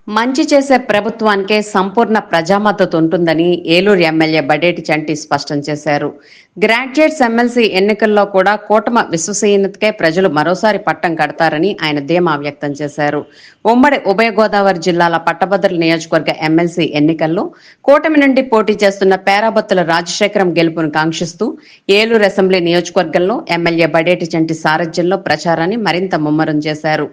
మంచి చేసే ప్రభుత్వానికే సంపూర్ణ ప్రజామద్దతు ఉంటుందని ఏలూరు ఎమ్మెల్యే బడేటి చంటి స్పష్టం చేశారు. గ్రాడ్యుయేట్స్ ఎమ్మెల్సీ ఎన్నికల్లో కూడా కూటమి విశ్వసనీయతకే ప్రజలు మరోసారి పట్టం కడతారని ఆయన ధీమా వ్యక్తం చేశారు. ఉమ్మడి ఉభయ గోదావరి జిల్లాల పట్టభద్రుల నియోజకవర్గ ఎమ్మెల్సీ ఎన్నికల్లో కూటమి నుండి పోటీ చేస్తున్న పేరాబత్తుల రాజశేఖరం గెలుపును కాంక్షిస్తూ ఏలూరు అసెంబ్లీ నియోజకవర్గంలో ఎమ్మెల్యే బడేటి చంటి సారథ్యంలో ప్రచారాన్ని మరింత ముమ్మరం చేశారు.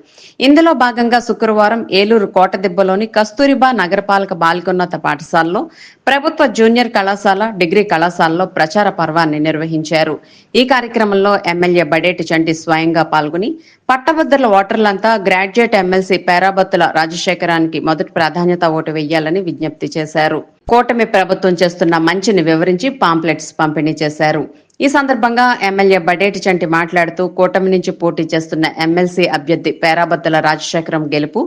ఇందులో భాగంగా శుక్రవారం ఏలూరు కోటదిబ్బలోని కస్తూరిబా నగరపాలక బాలికోన్నత పాఠశాలలో, ప్రభుత్వ జూనియర్ కళాశాల, డిగ్రీ కళాశాలలో ప్రచార పర్వాన్ని నిర్వహించారు. ఈ కార్యక్రమంలో ఎమ్మెల్యే బడేటి చంటి స్వయంగా పాల్గొని పట్టభద్రుల ఓటర్లంతా గ్రాడ్యుయేట్ ఎమ్మెల్సీ పేరాబత్తుల రాజశేఖరానికి మొదటి ప్రాధాన్యత ఓటు వేయాలని విజ్ఞప్తి చేశారు. కూటమి ప్రభుత్వం చేస్తున్న మంచిని వివరించి పాంప్లెట్స్ పంపిణీ చేశారు. ఈ సందర్భంగా ఎమ్మెల్యే బడేటి చంటి మాట్లాడుతూ కూటమి నుంచి పోటీ చేస్తున్న ఎమ్మెల్సీ అభ్యర్థి పేరాబత్తుల రాజశేఖరం గెలుపు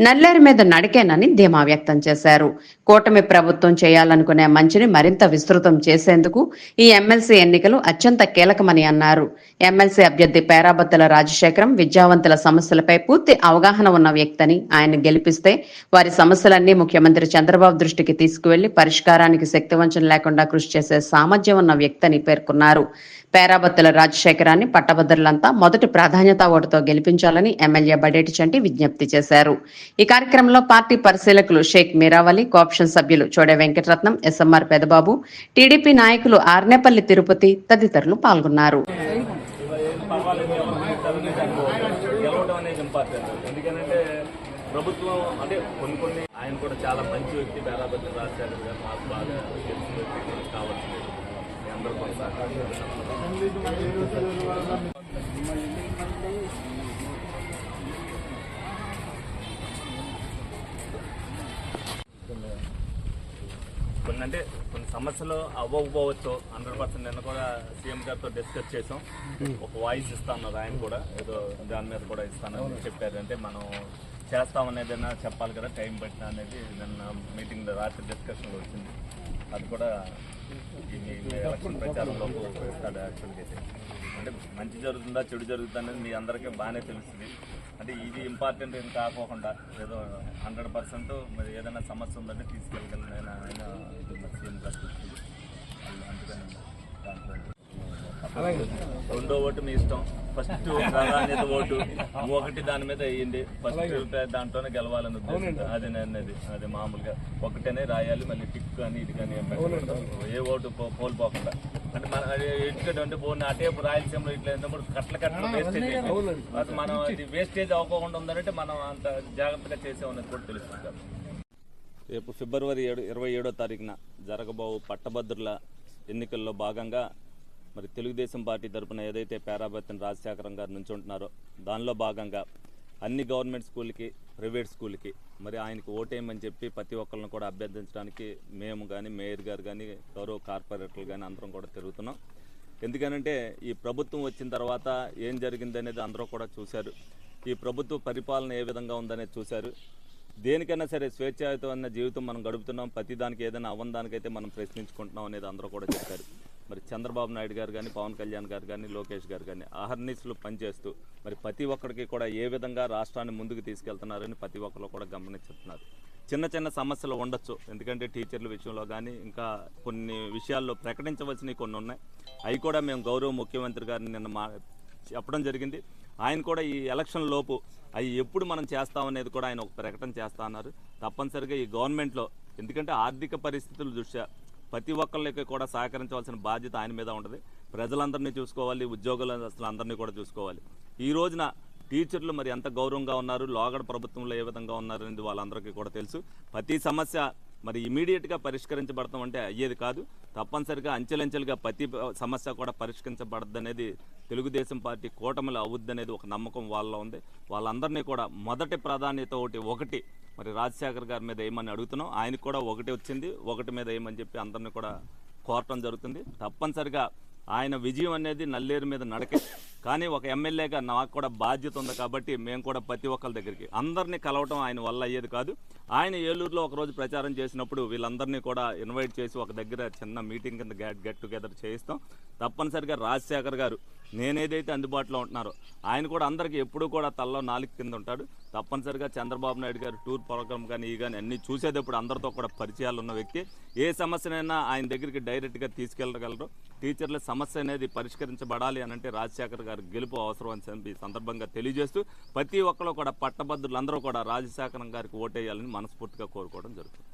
నల్లేరు మీద నడికేనని ధీమా వ్యక్తం చేశారు. కూటమి ప్రభుత్వం చేయాలనుకునే మంచిని మరింత విస్తృతం చేసేందుకు ఈ ఎమ్మెల్సీ ఎన్నికలు అత్యంత కీలకమని అన్నారు. ఎమ్మెల్సీ అభ్యర్థి పేరాబత్తుల రాజశేఖరం విద్యావంతుల సమస్యలపై పూర్తి అవగాహన ఉన్న వ్యక్తిని ఆయన గెలిపిస్తే వారి సమస్యలన్నీ ముఖ్యమంత్రి చంద్రబాబు దృష్టికి తీసుకువెళ్లి పరిష్కారానికి శక్తివంచన లేకుండా కృషి చేసే సామర్థ్యం ఉన్న వ్యక్తిని పేర్కొన్నారు. పేరాబత్తుల రాజశేఖరాన్ని పట్టభద్రులంతా మొదటి ప్రాధాన్యతా ఓటుతో గెలిపించాలని ఎమ్మెల్యే బడేటి చంటి విజ్ఞప్తి చేశారు. ఈ కార్యక్రమంలో పార్టీ పరిశీలకులు షేక్ మీరావలి, కోఆప్షన్ సభ్యులు చోడే వెంకటరత్నం, ఎస్ఎంఆర్ పెదబాబు, టీడీపీ నాయకులు ఆర్నేపల్లి తిరుపతి తదితరులు పాల్గొన్నారు. ప్రభుత్వం అంటే కొన్ని ఆయన కూడా చాలా మంచి వ్యక్తి, పేరాబత్తుల రాజశేఖర్ గారు మాకు బాగా తెలిసిన వ్యక్తి కావాల్సింది అందరూ కొన్ని సమస్యలు అవ్వకపోవచ్చు. 100% నిన్న కూడా సీఎం గారితో డిస్కస్ చేసాం. ఒక వాయిస్ ఇస్తాన్నారు, ఆయన కూడా ఏదో దాని మీద కూడా ఇస్తానని చెప్పారు. అంటే మనం చేస్తామనేదైనా చెప్పాలి కదా, టైం పట్టినా అనేది నిన్న మీటింగ్ రాత్రి డిస్కషన్లో వచ్చింది. అది కూడా ఎలక్షన్ ప్రచారంలోకి వస్తాడు. యాక్చువల్గా అయితే అంటే మంచి జరుగుతుందా చెడు జరుగుతుందా అనేది మీ అందరికీ బాగానే తెలుస్తుంది. అంటే ఇది ఇంపార్టెంట్ ఏం కాకోకుండా ఏదో 100% మరి ఏదైనా సమస్య ఉందంటే తీసుకెళ్ళగలను ఆయన సీఎం గారు చూస్తుంది. అందుకని రెండో ఓటు మీ ఇష్టం. ఫస్ట్ ప్రాధాన్యత ఓటు ఒకటి దాని మీద వేయండి. ఫస్ట్ దాంట్లోనే గెలవాలని ఉద్దేశం. అది అనేది అది మామూలుగా ఒకటేనే రాయాలి, మళ్ళీ టిక్ అని ఇది కానీ ఏ ఓటు కోల్పోకుండా. అంటే మన ఎందుకంటే పోనీ అటే రాయలసీమలో ఇట్లా ఏంటప్పుడు కట్టలు వేస్టేజ్ అది మనం అది వేస్టేజ్ అవ్వకుండా ఉందంటే మనం అంత జాగ్రత్తగా చేసామనేది కూడా తెలుసుకుంటాం. రేపు ఫిబ్రవరి 27వ తారీఖున జరగబో పట్టభద్రుల ఎన్నికల్లో భాగంగా మరి తెలుగుదేశం పార్టీ తరఫున ఏదైతే పేరాబత్తుల రాజశేఖరం గారు నుంచుంటున్నారో దానిలో భాగంగా అన్ని గవర్నమెంట్ స్కూల్కి, ప్రైవేట్ స్కూల్కి మరి ఆయనకు ఓటేయమని చెప్పి ప్రతి ఒక్కరిని కూడా అభ్యర్థించడానికి మేము కానీ, మేయర్ గారు కానీ, గౌరవ కార్పొరేటర్లు కానీ అందరం కూడా తిరుగుతున్నాం. ఎందుకనంటే ఈ ప్రభుత్వం వచ్చిన తర్వాత ఏం జరిగింది అనేది అందరూ కూడా చూశారు. ఈ ప్రభుత్వ పరిపాలన ఏ విధంగా ఉందనేది చూశారు. దేనికైనా సరే స్వేచ్ఛాయుతమైన జీవితం మనం గడుపుతున్నాం. ప్రతి దానికి ఏదైనా అవ్వదానికైతే మనం ప్రశ్నించుకుంటున్నాం అనేది అందరూ కూడా చెప్పారు. మరి చంద్రబాబు నాయుడు గారు కానీ, పవన్ కళ్యాణ్ గారు కానీ, లోకేష్ గారు కానీ అహర్నిశలు పనిచేస్తూ మరి ప్రతి ఒక్కరికి కూడా ఏ విధంగా రాష్ట్రాన్ని ముందుకు తీసుకెళ్తున్నారని ప్రతి ఒక్కరు కూడా గమనించుతున్నారు. చిన్న చిన్న సమస్యలు ఉండొచ్చు, ఎందుకంటే టీచర్ల విషయంలో కానీ ఇంకా కొన్ని విషయాల్లో ప్రకటించవలసినవి కొన్ని ఉన్నాయి. అవి కూడా మేము గౌరవ ముఖ్యమంత్రి గారిని నిన్న చెప్పడం జరిగింది. ఆయన కూడా ఈ ఎలక్షన్ లోపు అవి ఎప్పుడు మనం చేస్తామనేది కూడా ఆయన ఒక ప్రకటన చేస్తా అన్నారు. తప్పనిసరిగా ఈ గవర్నమెంట్లో ఎందుకంటే ఆర్థిక పరిస్థితుల దృష్ట్యా ప్రతి ఒక్కళ్ళకి కూడా సహకరించవలసిన బాధ్యత ఆయన మీద ఉంటుంది. ప్రజలందరినీ చూసుకోవాలి, ఉద్యోగులు అందరినీ కూడా చూసుకోవాలి. ఈ రోజున టీచర్లు మరి ఎంత గౌరవంగా ఉన్నారు, లోగడ ప్రభుత్వంలో ఏ విధంగా ఉన్నారు అనేది వాళ్ళందరికీ కూడా తెలుసు. ప్రతి సమస్య మరి ఇమీడియట్గా పరిష్కరించబడతాం అంటే అయ్యేది కాదు. తప్పనిసరిగా అంచెలంచెలుగా ప్రతి సమస్య కూడా పరిష్కరించబడద్దు అనేది తెలుగుదేశం పార్టీ కూటమిలో అవుద్ది అనేది ఒక నమ్మకం వాళ్ళలో ఉంది. వాళ్ళందరినీ కూడా మొదటి ప్రాధాన్యత ఒకటి మరి రాజశేఖర్ గారి మీద ఏమని అడుగుతున్నాం. ఆయనకు కూడా ఒకటి వచ్చింది, ఒకటి మీద ఏమని చెప్పి అందరినీ కూడా కోరటం జరుగుతుంది. తప్పనిసరిగా ఆయన విజయం అనేది నల్లేరు మీద నడకే. కానీ ఒక ఎమ్మెల్యేగా నాకు కూడా బాధ్యత ఉంది కాబట్టి మేము కూడా ప్రతి ఒక్కరి దగ్గరికి అందరినీ కలవటం ఆయన వల్ల అయ్యేది కాదు. ఆయన ఏలూరులో ఒకరోజు ప్రచారం చేసినప్పుడు వీళ్ళందరినీ కూడా ఇన్వైట్ చేసి ఒక దగ్గర చిన్న మీటింగ్ కింద గెట్ టుగెదర్ చేయిస్తాం. తప్పనిసరిగా రాజశేఖర్ గారు నేనేదైతే అందుబాటులో ఉంటున్నారో ఆయన కూడా అందరికీ ఎప్పుడూ కూడా తలలో నాలుగు కింద ఉంటాడు. తప్పనిసరిగా చంద్రబాబు నాయుడు గారు టూర్ ప్రోగ్రామ్ కానీ ఈ కానీ అన్నీ చూసేటప్పుడు అందరితో కూడా పరిచయాలు ఉన్న వ్యక్తి. ఏ సమస్యనైనా ఆయన దగ్గరికి డైరెక్ట్గా తీసుకెళ్ళగలరు. టీచర్ల సమస్య అనేది పరిష్కరించబడాలి అని అంటే రాజశేఖర్ గారి గెలుపు అవసరం అని ఈ సందర్భంగా తెలియజేస్తూ ప్రతి ఒక్కరు కూడా పట్టభద్రులందరూ కూడా రాజశేఖరం గారికి ఓటేయాలని మనస్ఫూర్తిగా కోరుకోవడం జరుగుతుంది.